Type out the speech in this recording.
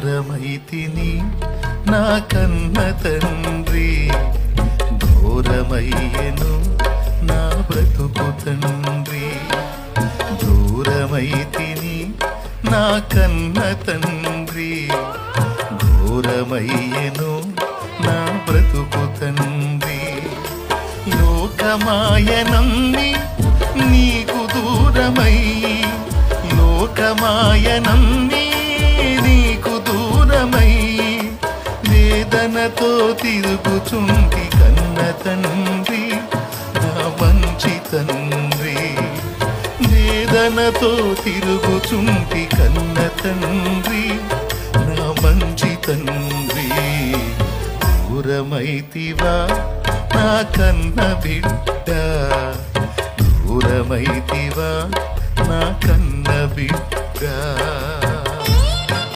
దూరమైతిని నా కన్న తండ్రి, ఘోరమయ్యెను నా బ్రతుకు తండ్రి. దూరమైతిని నా కన్న తండ్రి, ఘోరమయ్యెను నా బ్రతుకు తండ్రి. లోకమాయనమ్మి నీకు దూరమై, లోకమాయనమ్మి నీకు దూరమై, వేదనతో తిరుగుచుంటి కన్న తండ్రి, నా మంచి తండ్రి. వేదనతో తిరుగుచుంటి కన్న తండ్రి, నా మంచి తండ్రి. దూరమైతివా నా కన్న బిడ్డ, దూరమైతివా నా కన్న బిడ్డ.